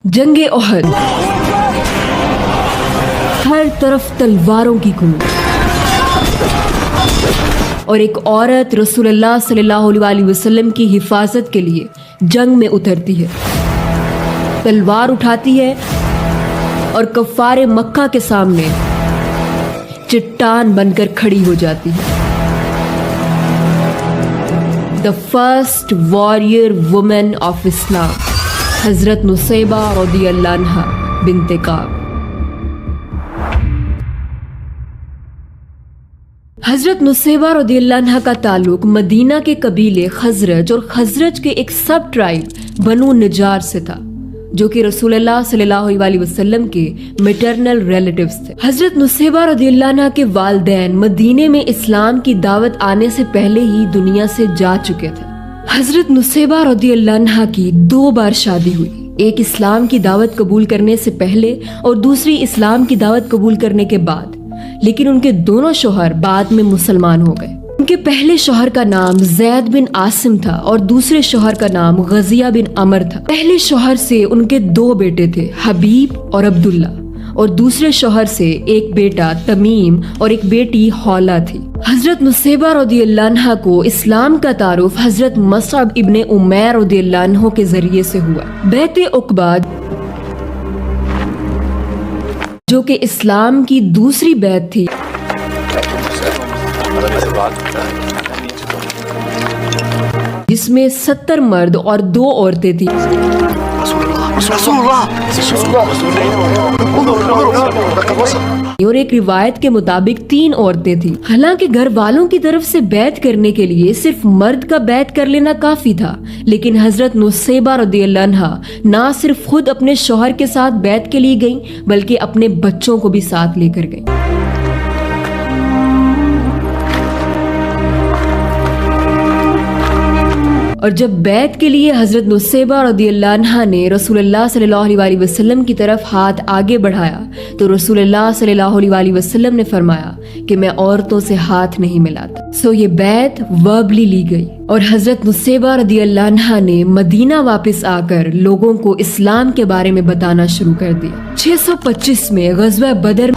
جنگ احد، ہر طرف تلواروں کی گونج، اور ایک عورت رسول اللہ صلی اللہ علیہ وسلم کی حفاظت کے لیے جنگ میں اترتی ہے، تلوار اٹھاتی ہے اور کفار مکہ کے سامنے چٹان بن کر کھڑی ہو جاتی ہے۔ The first warrior woman of Islam، حضرت نصیبہ رضی اللہ عنہا بنت کعب۔ حضرت نصیبہ رضی اللہ عنہا کا تعلق مدینہ کے قبیلے خزرج اور خزرج کے ایک سب ٹرائب بنو نجار سے تھا، جو کہ رسول اللہ صلی اللہ علیہ وسلم کے میٹرنل ریلیٹیوز تھے۔ حضرت نصیبہ رضی اللہ عنہ کے والدین مدینے میں اسلام کی دعوت آنے سے پہلے ہی دنیا سے جا چکے تھے۔ حضرت نصیبہ رضی اللہ عنہ کی 2 بار شادی ہوئی، ایک اسلام کی دعوت قبول کرنے سے پہلے اور دوسری اسلام کی دعوت قبول کرنے کے بعد، لیکن ان کے دونوں شوہر بعد میں مسلمان ہو گئے۔ ان کے پہلے شوہر کا نام زید بن عاصم تھا اور دوسرے شوہر کا نام غزیہ بن عمر تھا۔ پہلے شوہر سے ان کے 2 بیٹے تھے، حبیب اور عبداللہ، اور دوسرے شوہر سے ایک بیٹا تمیم اور ایک بیٹی حولہ تھی۔ حضرت نصیبہ رضی اللہ عنہ کو اسلام کا تعارف حضرت مصعب ابن عمیر رضی اللہ عنہ کے ذریعے سے ہوا۔ بیعت عقبہ، جو کہ اسلام کی دوسری بیعت تھی، جس میں 70 مرد اور 2 عورتیں تھیں، اور ایک روایت کے مطابق 3 عورتیں تھیں۔ حالانکہ گھر والوں کی طرف سے بیعت کرنے کے لیے صرف مرد کا بیعت کر لینا کافی تھا، لیکن حضرت نصیبہ رضی اللہ عنہا نہ صرف خود اپنے شوہر کے ساتھ بیعت کے لیے گئیں بلکہ اپنے بچوں کو بھی ساتھ لے کر گئیں۔ اور جب بیعت کے لیے حضرت نصیبہ رضی اللہ عنہا نے رسول اللہ صلی اللہ علیہ وسلم کی طرف ہاتھ آگے بڑھایا تو رسول اللہ صلی اللہ علیہ وسلم نے فرمایا کہ میں عورتوں سے ہاتھ نہیں ملاتا۔ سو یہ بیعت وربلی لی گئی اور حضرت نصیبہ رضی اللہ عنہا نے مدینہ واپس آ کر لوگوں کو اسلام کے بارے میں بتانا شروع کر دیا۔ 625 میں غزوہ بدر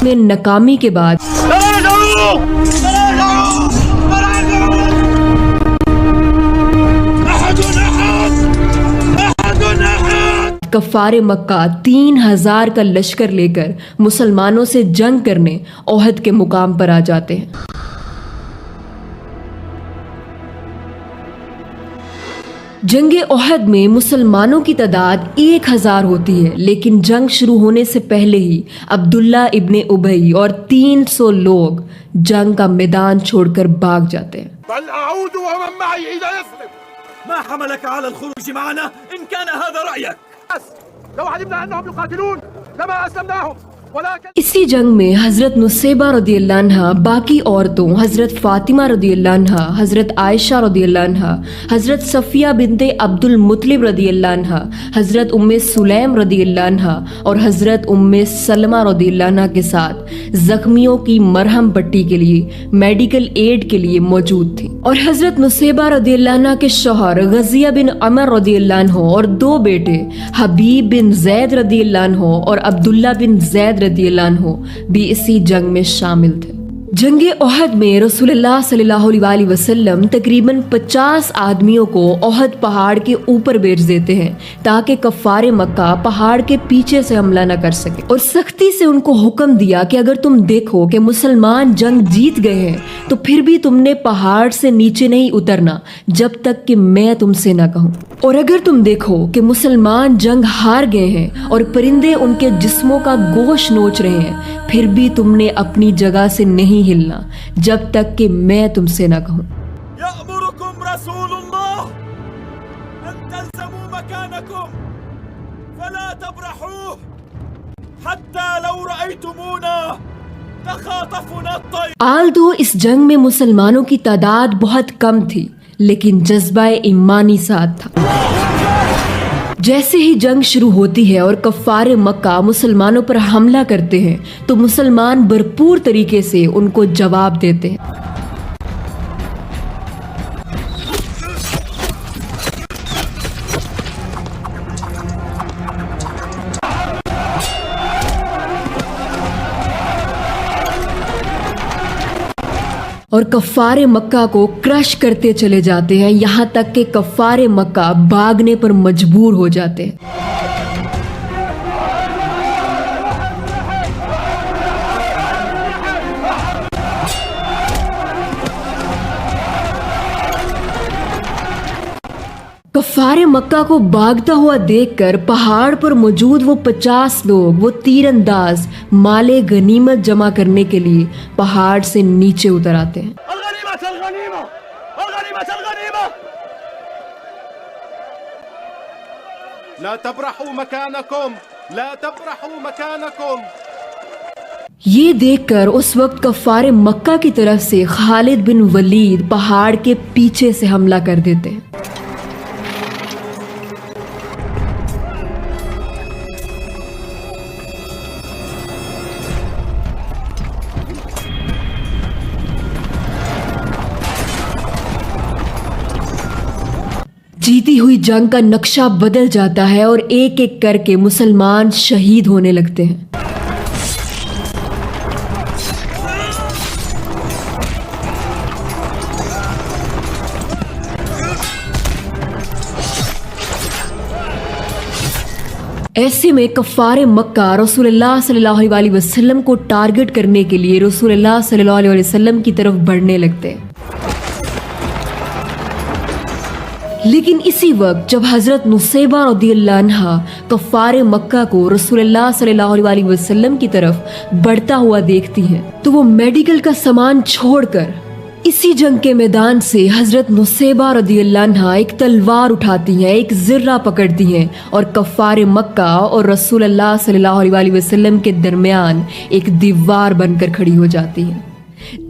میں ناکامی کے بعد کفار مکہ 3000 کا لشکر لے کر مسلمانوں سے جنگ کرنے احد کے مقام پر آ جاتے ہیں۔ جنگ احد میں مسلمانوں کی تعداد 1000 ہوتی ہے، لیکن جنگ شروع ہونے سے پہلے ہی عبداللہ ابن ابی اور 300 لوگ جنگ کا میدان چھوڑ کر بھاگ جاتے ہیں۔ بل اعود ومن معي الى يثرب ما حملك على الخروج معنا ان كان هذا رايك لو علمنا انهم يقاتلون لما اسلمناهم۔ اسی جنگ میں حضرت نصیبہ رضی اللہ عنہ باقی عورتوں حضرت فاطمہ رضی اللہ عنہ، حضرت عائشہ رضی اللہ عنہ، حضرت صفیہ بنت عبد المطلب رضی اللہ عنہ، حضرت ام سلیم رضی اللہ عنہ اور حضرت ام سلمہ رضی اللہ عنہ کے ساتھ زخمیوں کی مرہم پٹی کے لیے میڈیکل ایڈ کے لیے موجود تھی۔ اور حضرت نصیبہ رضی اللہ عنہ کے شوہر غزیہ بن عمر رضی اللہ عنہ اور 2 بیٹے حبیب بن زید رضی اللہ عنہ اور عبداللہ بن زید رضی اللہ عنہ بھی اسی جنگ میں شامل تھے۔ جنگ احد میں رسول اللہ صلی اللہ علیہ وسلم تقریباً 50 آدمیوں کو احد پہاڑ کے اوپر بھیج دیتے ہیں تاکہ کفار مکہ پہاڑ کے پیچھے سے حملہ نہ کر سکے، اور سختی سے ان کو حکم دیا کہ اگر تم دیکھو کہ مسلمان جنگ جیت گئے ہیں تو پھر بھی تم نے پہاڑ سے نیچے نہیں اترنا جب تک کہ میں تم سے نہ کہوں، اور اگر تم دیکھو کہ مسلمان جنگ ہار گئے ہیں اور پرندے ان کے جسموں کا گوشت نوچ رہے ہیں، پھر بھی تم نے اپنی جگہ سے نہیں ہلنا جب تک کہ میں تم سے نہ کہوں۔ یأمرکم رسول اللہ ان تلزموا مکانکم فلا تبرحوه حتی لو رأیتمونا تخاطفنا الطیر۔ آلدو اس جنگ میں مسلمانوں کی تعداد بہت کم تھی، لیکن جذبہ ایمانی ساتھ تھا۔ جیسے ہی جنگ شروع ہوتی ہے اور کفار مکہ مسلمانوں پر حملہ کرتے ہیں تو مسلمان بھرپور طریقے سے ان کو جواب دیتے ہیں۔ اور کفار مکہ کو کرش کرتے چلے جاتے ہیں، یہاں تک کہ کفار مکہ بھاگنے پر مجبور ہو جاتے ہیں۔ کفار مکہ کو بھاگتا ہوا دیکھ کر پہاڑ پر موجود وہ 50 لوگ، وہ تیر انداز مال غنیمت جمع کرنے کے لیے پہاڑ سے نیچے اتر آتے ہیں۔ الغنیمت الغنیمت الغنیمت الغنیمت لا تبرحوا مكانكم لا تبرحوا مكانكم۔ یہ دیکھ کر اس وقت کفار مکہ کی طرف سے خالد بن ولید پہاڑ کے پیچھے سے حملہ کر دیتے ہیں۔ جیتی ہوئی جنگ کا نقشہ بدل جاتا ہے اور ایک ایک کر کے مسلمان شہید ہونے لگتے ہیں۔ ایسے میں کفار مکہ رسول اللہ صلی اللہ علیہ وسلم کو ٹارگٹ کرنے کے لیے رسول اللہ صلی اللہ علیہ وسلم کی طرف بڑھنے لگتے ہیں۔ لیکن اسی وقت جب حضرت نصیبہ رضی اللہ عنہ کفار مکہ کو رسول اللہ صلی اللہ علیہ وسلم کی طرف بڑھتا ہوا دیکھتی ہیں تو وہ میڈیکل کا سامان چھوڑ کر اسی جنگ کے میدان سے حضرت نصیبہ رضی اللہ عنہ ایک تلوار اٹھاتی ہیں، ایک زرہ پکڑتی ہیں اور کفار مکہ اور رسول اللہ صلی اللہ علیہ وسلم کے درمیان ایک دیوار بن کر کھڑی ہو جاتی ہیں۔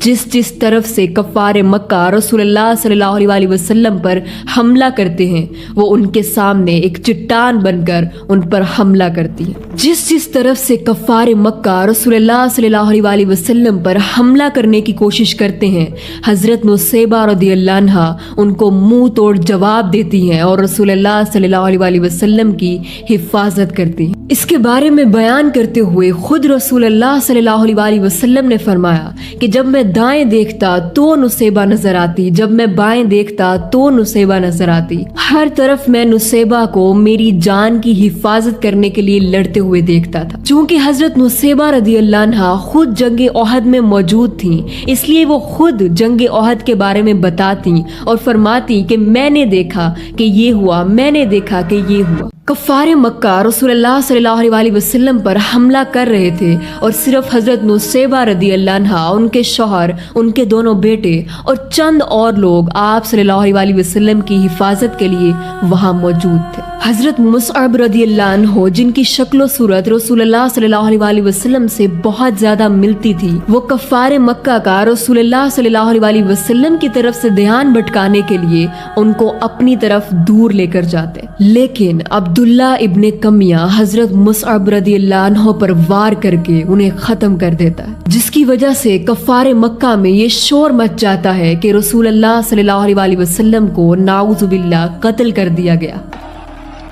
جس طرف سے کفار مکہ رسول اللہ صلی اللہ علیہ وسلم پر حملہ کرتے ہیں وہ ان کے سامنے ایک چٹان بن کر ان پر حملہ کرتی ہے۔ جس طرف سے کفار مکہ رسول اللہ صلی اللہ علیہ وسلم پر حملہ کرنے کی کوشش کرتے ہیں، حضرت نصیبہ رضی اللہ عنہ ان کو منہ توڑ جواب دیتی ہیں اور رسول اللہ صلی اللہ علیہ وسلم کی حفاظت کرتی ہیں۔ اس کے بارے میں بیان کرتے ہوئے خود رسول اللہ صلی اللہ علیہ وسلم نے فرمایا کہ جب میں دائیں دیکھتا تو نصیبہ نظر آتی، جب میں بائیں دیکھتا تو نصیبہ نظر آتی، ہر طرف میں نصیبہ کو میری جان کی حفاظت کرنے کے لیے لڑتے ہوئے دیکھتا تھا۔ چونکہ حضرت نصیبہ رضی اللہ عنہ خود جنگ احد میں موجود تھیں، اس لیے وہ خود جنگ احد کے بارے میں بتاتی اور فرماتی کہ میں نے دیکھا کہ یہ ہوا، میں نے دیکھا کہ یہ ہوا۔ کفار مکہ رسول اللہ صلی اللہ علیہ وسلم پر حملہ کر رہے تھے اور صرف حضرت نصیبہ رضی اللہ عنہ، ان کے شوہر، ان کے دونوں بیٹے اور چند اور لوگ آپ صلی اللہ علیہ وسلم کی حفاظت کے لیے وہاں موجود تھے۔ حضرت مصعب رضی اللہ عنہ جن کی شکل و صورت رسول اللہ صلی اللہ علیہ وسلم سے بہت زیادہ ملتی تھی، وہ کفار مکہ کا رسول اللہ صلی اللہ علیہ وسلم کی طرف سے دھیان بھٹکانے کے لیے ان کو اپنی طرف دور لے کر جاتے، لیکن عبداللہ ابن کمیہ حضرت مصعب رضی اللہ عنہ پر وار کر کے انہیں ختم کر دیتا ہے، جس کی وجہ سے کفار مکہ میں یہ شور مچ جاتا ہے کہ رسول اللہ صلی اللہ علیہ وسلم کو نعوذ باللہ قتل کر دیا گیا۔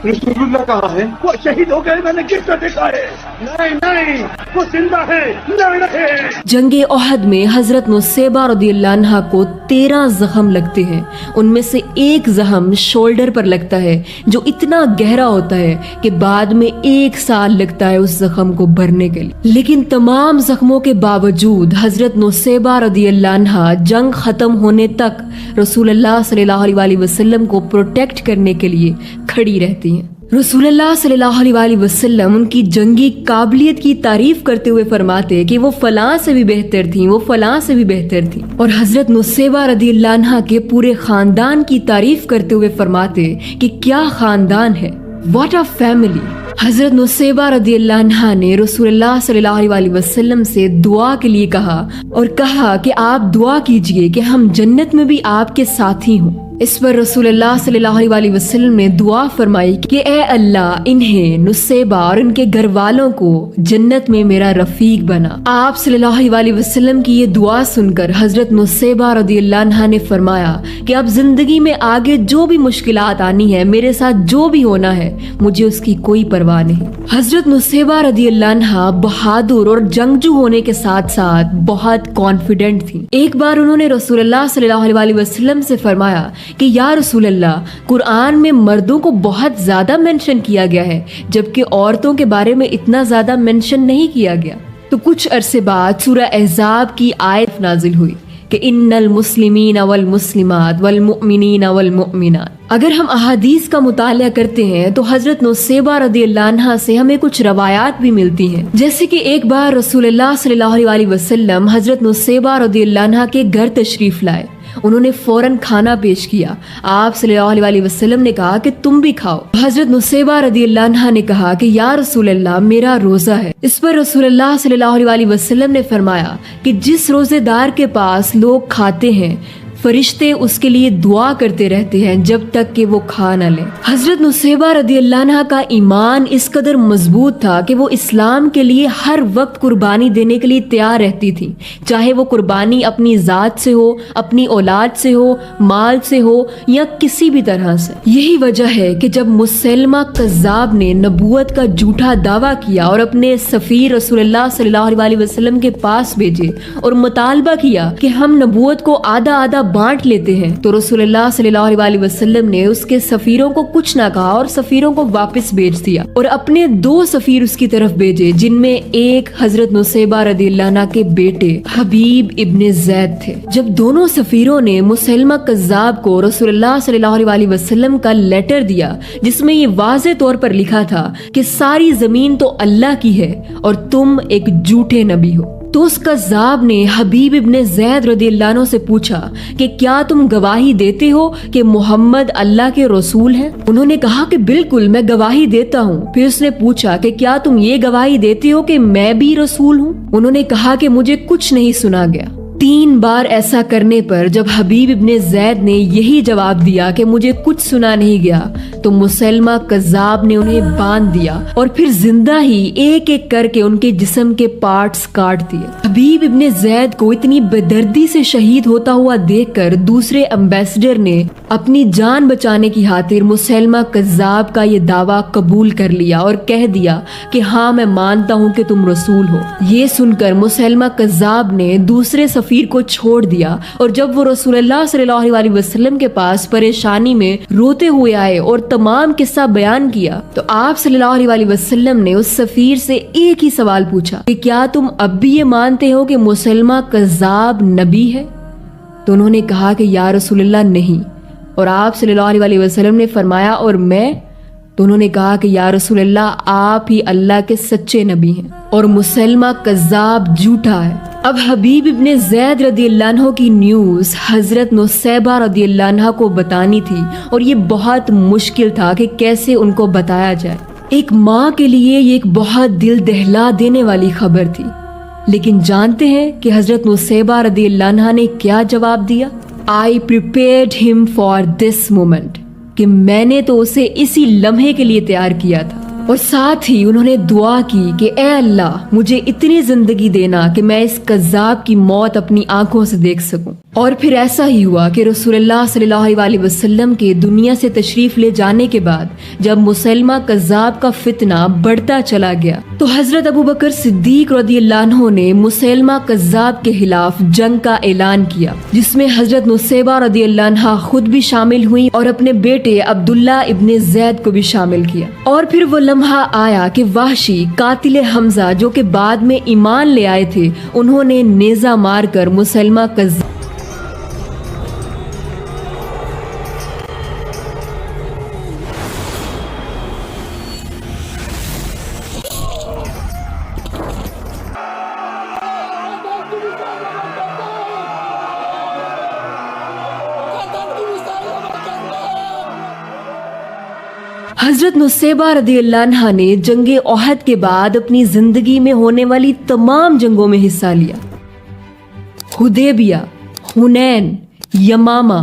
رسول اللہ کہاں ہے؟ وہ شہید ہو گئے، میں نے کس طرح دیکھا ہے؟ نہیں وہ زندہ ہے، نہیں۔ جنگ احد میں حضرت نصیبہ رضی اللہ عنہ کو 13 زخم لگتے ہیں، ان میں سے ایک زخم شولڈر پر لگتا ہے جو اتنا گہرا ہوتا ہے کہ بعد میں 1 سال لگتا ہے اس زخم کو بھرنے کے لیے۔ لیکن تمام زخموں کے باوجود حضرت نصیبہ رضی اللہ عنہ جنگ ختم ہونے تک رسول اللہ صلی اللہ علیہ وسلم کو پروٹیکٹ کرنے کے لیے کھڑی رہتی ہیں۔ رسول اللہ صلی اللہ علیہ وسلم ان کی جنگی قابلیت کی تعریف کرتے ہوئے فرماتے کہ وہ فلاں سے بھی بہتر تھیں، وہ فلاں سے بھی بہتر تھیں، اور حضرت نصیبہ رضی اللہ عنہ کے پورے خاندان کی تعریف کرتے ہوئے فرماتے کہ کیا خاندان ہے، واٹ اے فیملی۔ حضرت نصیبہ رضی اللہ عنہ نے رسول اللہ صلی اللہ علیہ وسلم سے دعا کے لیے کہا اور کہا کہ آپ دعا کیجئے کہ ہم جنت میں بھی آپ کے ساتھی ہوں۔ اس پر رسول اللہ صلی اللہ علیہ وسلم نے دعا فرمائی کہ اے اللہ انہیں، نصیبہ اور ان کے گھر والوں کو جنت میں میرا رفیق بنا۔ آپ صلی اللہ علیہ وسلم کی یہ دعا سن کر حضرت نصیبہ رضی اللہ عنہا نے فرمایا کہ اب زندگی میں آگے جو بھی مشکلات آنی ہے، میرے ساتھ جو بھی ہونا ہے، مجھے اس کی کوئی پرواہ نہیں۔ حضرت نصیبہ رضی اللہ عنہا بہادر اور جنگجو ہونے کے ساتھ ساتھ بہت کانفیڈنٹ تھی۔ ایک بار انہوں نے رسول اللہ صلی اللہ علیہ وسلم سے فرمایا کہ یا رسول اللہ، قرآن میں مردوں کو بہت زیادہ مینشن کیا گیا ہے جبکہ عورتوں کے بارے میں اتنا زیادہ مینشن نہیں کیا گیا۔ تو کچھ عرصے بعد سورہ احزاب کی آیت نازل ہوئی کہ ان المسلمین والمسلمات والمؤمنین والمؤمنات۔ اگر ہم احادیث کا مطالعہ کرتے ہیں تو حضرت نصیبہ رضی اللہ عنہا سے ہمیں کچھ روایات بھی ملتی ہیں، جیسے کہ ایک بار رسول اللہ صلی اللہ علیہ وسلم حضرت نصیبہ رضی اللہ عنہا کے گھر تشریف لائے۔ انہوں نے فوراً کھانا پیش کیا۔ آپ صلی اللہ علیہ وسلم نے کہا کہ تم بھی کھاؤ۔ حضرت نصیبہ رضی اللہ عنہا نے کہا کہ یا رسول اللہ، میرا روزہ ہے۔ اس پر رسول اللہ صلی اللہ علیہ وسلم نے فرمایا کہ جس روزے دار کے پاس لوگ کھاتے ہیں، فرشتے اس کے لیے دعا کرتے رہتے ہیں جب تک کہ وہ کھا نہ لیں۔ حضرت نصیبہ رضی اللہ عنہا کا ایمان اس قدر مضبوط تھا کہ وہ اسلام کے لیے ہر وقت قربانی دینے کے لیے تیار رہتی تھی، چاہے وہ قربانی اپنی ذات سے ہو، اپنی اولاد سے ہو، مال سے ہو یا کسی بھی طرح سے۔ یہی وجہ ہے کہ جب مسیلمہ کذاب نے نبوت کا جھوٹا دعویٰ کیا اور اپنے سفیر رسول اللہ صلی اللہ علیہ وسلم کے پاس بھیجے اور مطالبہ کیا کہ ہم نبوت کو آدھا آدھا بانٹ لیتے ہیں، تو رسول اللہ صلی اللہ علیہ وسلم نے اس کے سفیروں کو کچھ نہ کہا اور سفیروں کو واپس بھیج دیا اور اپنے 2 سفیر اس کی طرف بھیجے، جن میں ایک حضرت نصیبہ رضی اللہ عنہ کے بیٹے حبیب ابن زید تھے۔ جب دونوں سفیروں نے مسیلمہ کذاب کو رسول اللہ صلی اللہ علیہ وسلم کا لیٹر دیا، جس میں یہ واضح طور پر لکھا تھا کہ ساری زمین تو اللہ کی ہے اور تم ایک جھوٹے نبی ہو، تو اس کذاب نے حبیب ابن زید رضی اللہ عنہ سے پوچھا کہ کیا تم گواہی دیتے ہو کہ محمد اللہ کے رسول ہیں؟ انہوں نے کہا کہ بالکل، میں گواہی دیتا ہوں۔ پھر اس نے پوچھا کہ کیا تم یہ گواہی دیتے ہو کہ میں بھی رسول ہوں؟ انہوں نے کہا کہ مجھے کچھ نہیں سنا گیا۔ 3 بار ایسا کرنے پر جب حبیب ابن زید نے یہی جواب دیا کہ مجھے کچھ سنا نہیں گیا، تو مسیلمہ کذاب نے انہیں باندھ دیا اور پھر زندہ ہی ایک ایک کر کے ان کے جسم کے پارٹس کاٹ دیے۔ حبیب ابن زید کو اتنی بےدردی سے شہید ہوتا ہوا دیکھ کر دوسرے ایمبیسڈر نے اپنی جان بچانے کی خاطر مسیلمہ کذاب کا یہ دعویٰ قبول کر لیا اور کہہ دیا کہ ہاں، میں مانتا ہوں کہ تم رسول ہو۔ یہ سن کر مسیلمہ کذاب نے دوسرے سفیر کو چھوڑ دیا، اور جب وہ رسول اللہ صلی اللہ علیہ وسلم کے پاس پریشانی میں روتے ہوئے آئے اور تمام قصہ بیان کیا، تو آپ صلی اللہ علیہ وسلم نے اس سفیر سے ایک ہی سوال پوچھا کہ کیا تم اب بھی یہ مانتے ہو کہ مسیلمہ کذاب نبی ہے؟ تو انہوں نے کہا کہ یا رسول اللہ نہیں۔ اور آپ صلی اللہ علیہ وسلم نے فرمایا اور میں؟ تو انہوں نے کہا کہ یا رسول اللہ، آپ ہی اللہ کے سچے نبی ہیں اور مسیلمہ کذاب جھوٹا ہے۔ اب حبیب ابن زید رضی اللہ عنہ کی نیوز حضرت نصیبہ رضی اللہ عنہ کو بتانی تھی، اور یہ بہت مشکل تھا کہ کیسے ان کو بتایا جائے۔ ایک ماں کے لیے یہ ایک بہت دل دہلا دینے والی خبر تھی، لیکن جانتے ہیں کہ حضرت نصیبہ رضی اللہ عنہ نے کیا جواب دیا؟ I prepared him for this moment، کہ میں نے تو اسے اسی لمحے کے لیے تیار کیا تھا۔ اور ساتھ ہی انہوں نے دعا کی کہ اے اللہ، مجھے اتنی زندگی دینا کہ میں اس کذاب کی موت اپنی آنکھوں سے دیکھ سکوں۔ اور پھر ایسا ہی ہوا کہ رسول اللہ صلی اللہ علیہ وسلم کے دنیا سے تشریف لے جانے کے بعد جب مسیلمہ کذاب کا فتنہ بڑھتا چلا گیا، تو حضرت ابوبکر صدیق رضی اللہ عنہ نے مسیلمہ کذاب کے خلاف جنگ کا اعلان کیا، جس میں حضرت نصیبہ رضی اللہ عنہ خود بھی شامل ہوئی اور اپنے بیٹے عبداللہ ابن زید کو بھی شامل کیا۔ اور پھر وہ لمحہ آیا کہ وحشی قاتل حمزہ، جو کہ بعد میں ایمان لے آئے تھے، انہوں نے نیزہ مار کر مسیلمہ کذاب حضرت نصیبہ رضی اللہ عنہ نے جنگ احد کے بعد اپنی زندگی میں ہونے والی تمام جنگوں میں حصہ لیا۔ حدیبیہ، حنین، یمامہ،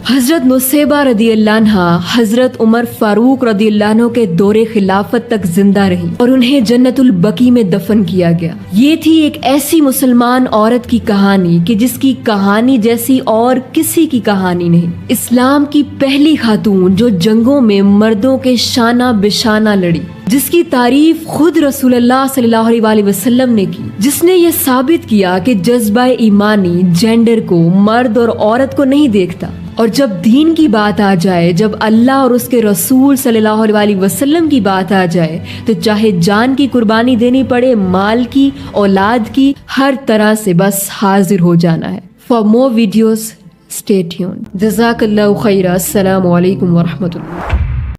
حضرت نصیبہ رضی اللہ عنہ حضرت عمر فاروق رضی اللہ عنہ کے دور خلافت تک زندہ رہی اور انہیں جنت البقیع میں دفن کیا گیا۔ یہ تھی ایک ایسی مسلمان عورت کی کہانی کہ جس کی کہانی جیسی اور کسی کی کہانی نہیں۔ اسلام کی پہلی خاتون جو جنگوں میں مردوں کے شانہ بشانہ لڑی، جس کی تعریف خود رسول اللہ صلی اللہ علیہ وسلم نے کی، جس نے یہ ثابت کیا کہ جذبہ ایمانی جینڈر کو، مرد اور عورت کو نہیں دیکھتا، اور جب دین کی بات آ جائے، جب اللہ اور اس کے رسول صلی اللہ علیہ وسلم کی بات آ جائے تو چاہے جان کی قربانی دینی پڑے، مال کی، اولاد کی، ہر طرح سے بس حاضر ہو جانا ہے۔ For more videos stay tuned. جزاک اللہ خیرہ۔ السلام علیکم ورحمۃ اللہ۔